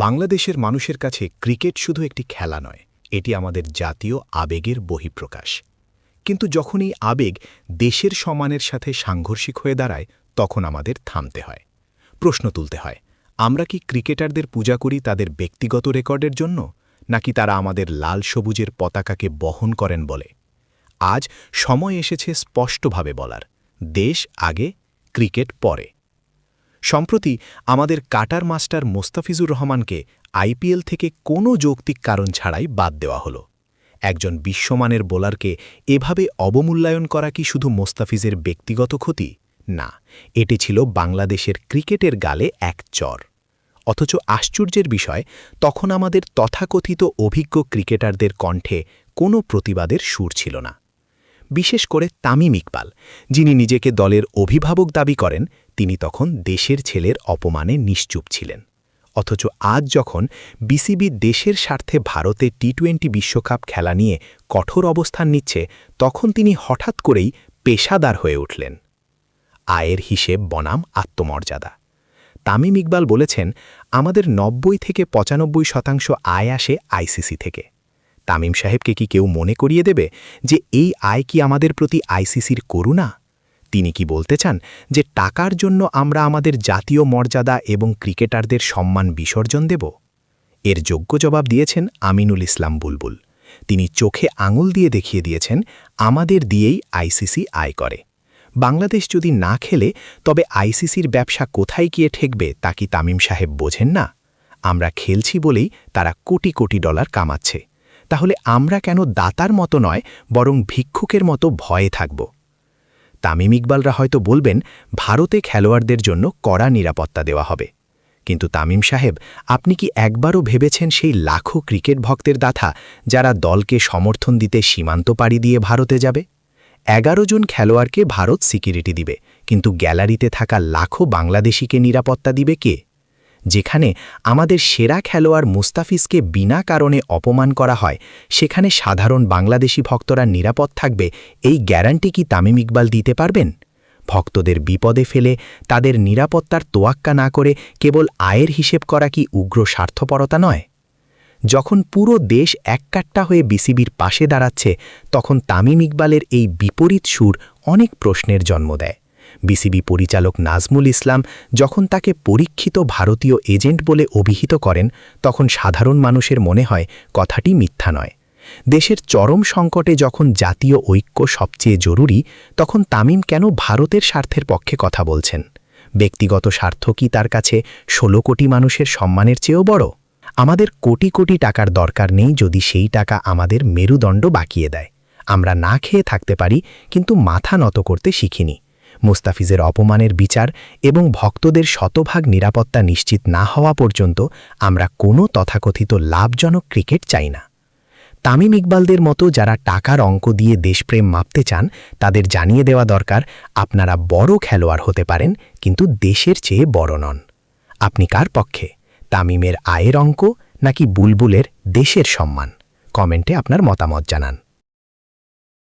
বাংলাদেশের মানুষের কাছে ক্রিকেট শুধু একটি খেলা নয়, এটি আমাদের জাতীয় আবেগের বহিঃপ্রকাশ। কিন্তু যখন এই আবেগ দেশের সম্মানের সাথে সাংঘর্ষিক হয়ে দাঁড়ায়, তখন আমাদের থামতে হয়, প্রশ্ন তুলতে হয়। আমরা কি ক্রিকেটারদের পূজা করি তাদের ব্যক্তিগত রেকর্ডের জন্য, নাকি তারা আমাদের লাল সবুজের পতাকাকে বহন করেন বলে? আজ সময় এসেছে স্পষ্টভাবে বলার, দেশ আগে, ক্রিকেট পরে। সম্প্রতি আমাদের কাটার মাস্টার মোস্তাফিজুর রহমানকে আইপিএল থেকে কোনো যৌক্তিক কারণ ছাড়াই বাদ দেওয়া হলো। একজন বিশ্বমানের বোলারকে এভাবে অবমূল্যায়ন করা কি শুধু মোস্তাফিজের ব্যক্তিগত ক্ষতি? না, এটি ছিল বাংলাদেশের ক্রিকেটের গালে এক চর। অথচ আশ্চর্যের বিষয়, তখন আমাদের তথাকথিত অভিজ্ঞ ক্রিকেটারদের কণ্ঠে কোনো প্রতিবাদের সুর ছিল না। বিশেষ করে তামিম ইকবাল, যিনি নিজেকে দলের অভিভাবক দাবি করেন, তিনি তখন দেশের ছেলের অপমানে নিশ্চুপ ছিলেন। অথচ আজ যখন বিসিবি দেশের স্বার্থে ভারতে টি-20 বিশ্বকাপ খেলা নিয়ে কঠোর অবস্থান নিচ্ছে, তখন তিনি হঠাৎ করেই পেশাদার হয়ে উঠলেন। আয়ের হিসেব বনাম আত্মমর্যাদা। তামিম ইকবাল বলেছেন, আমাদের ৯০ থেকে ৯৫% আয় আসে আইসিসি থেকে। তামিম সাহেবকে কি কেউ মনে করিয়ে দেবে যে এই আয় কি আমাদের প্রতি আইসিসির করুণা? তিনি কি বলতে চান যে টাকার জন্য আমরা আমাদের জাতীয় মর্যাদা এবং ক্রিকেটারদের সম্মান বিসর্জন দেব? এর যোগ্য জবাব দিয়েছেন আমিনুল ইসলাম বুলবুল। তিনি চোখে আঙুল দিয়ে দেখিয়ে দিয়েছেন, আমাদের দিয়েই আইসিসি আয় করে। বাংলাদেশ যদি না খেলে তবে আইসিসির ব্যবসা কোথায় গিয়ে ঠেকবে তা কি তামিম সাহেব বোঝেন না? আমরা খেলছি বলেই তারা কোটি কোটি ডলার কামাচ্ছে। তাহলে আমরা কেন দাতার মতো নয়, বরং ভিক্ষুকের মতো ভয়ে থাকব? তামিম ইকবালরা হয়তো বলবেন, ভারতে খেলোয়াড়দের জন্য কড়া নিরাপত্তা দেওয়া হবে। কিন্তু তামিম সাহেব, আপনি কি একবারও ভেবেছেন সেই লাখো ক্রিকেট ভক্তের দাথা, যারা দলকে সমর্থন দিতে সীমান্ত পাড়ি দিয়ে ভারতে যাবে? 11 জন খেলোয়াড়কে ভারত সিকিউরিটি দিবে, কিন্তু গ্যালারিতে থাকা লাখো বাংলাদেশিকে নিরাপত্তা দিবে কে? যেখানে আমাদের সেরা খেলোয়াড় মুস্তাফিজকে বিনা কারণে অপমান করা হয়, সেখানে সাধারণ বাংলাদেশি ভক্তরা নিরাপদ থাকবে, এই গ্যারান্টি কি তামিম ইকবাল দিতে পারবেন? ভক্তদের বিপদে ফেলে তাদের নিরাপত্তার তোয়াক্কা না করে কেবল আয়ের হিসেব করা কি উগ্র স্বার্থপরতা নয়? যখন পুরো দেশ এককাট্টা হয়ে বিসিবির পাশে দাঁড়াচ্ছে, তখন তামিম ইকবালের এই বিপরীত সুর অনেক প্রশ্নের জন্ম দেয়। বিসিবি পরিচালক নাজমুল ইসলাম যখন তাকে পরীক্ষিত ভারতীয় এজেন্ট বলে অভিহিত করেন, তখন সাধারণ মানুষের মনে হয় কথাটি মিথ্যা নয়। দেশের চরম সংকটে যখন জাতীয় ঐক্য সবচেয়ে জরুরি, তখন তামিম কেন ভারতের স্বার্থের পক্ষে কথা বলছেন? ব্যক্তিগত স্বার্থ কি তার কাছে ১৬ কোটি মানুষের সম্মানের চেয়েও বড়? আমাদের কোটি কোটি টাকার দরকার নেই যদি সেই টাকা আমাদের মেরুদণ্ড বাঁকিয়ে দেয়। আমরা না খেয়ে থাকতে পারি, কিন্তু মাথা নত করতে শিখিনি। মুস্তাফিজের অপমানের বিচার এবং ভক্তদের শতভাগ নিরাপত্তা নিশ্চিত না হওয়া পর্যন্ত আমরা কোনো তথাকথিত লাভজনক ক্রিকেট চাই না। তামিম ইকবালদের মতো যারা টাকার অঙ্ক দিয়ে দেশপ্রেম মাপতে চান, তাদের জানিয়ে দেওয়া দরকার, আপনারা বড় খেলোয়াড় হতে পারেন, কিন্তু দেশের চেয়ে বড় নন। আপনি কার পক্ষে? তামিমের আয়ের অঙ্ক নাকি বুলবুলের দেশের সম্মান? কমেন্টে আপনার মতামত জানান।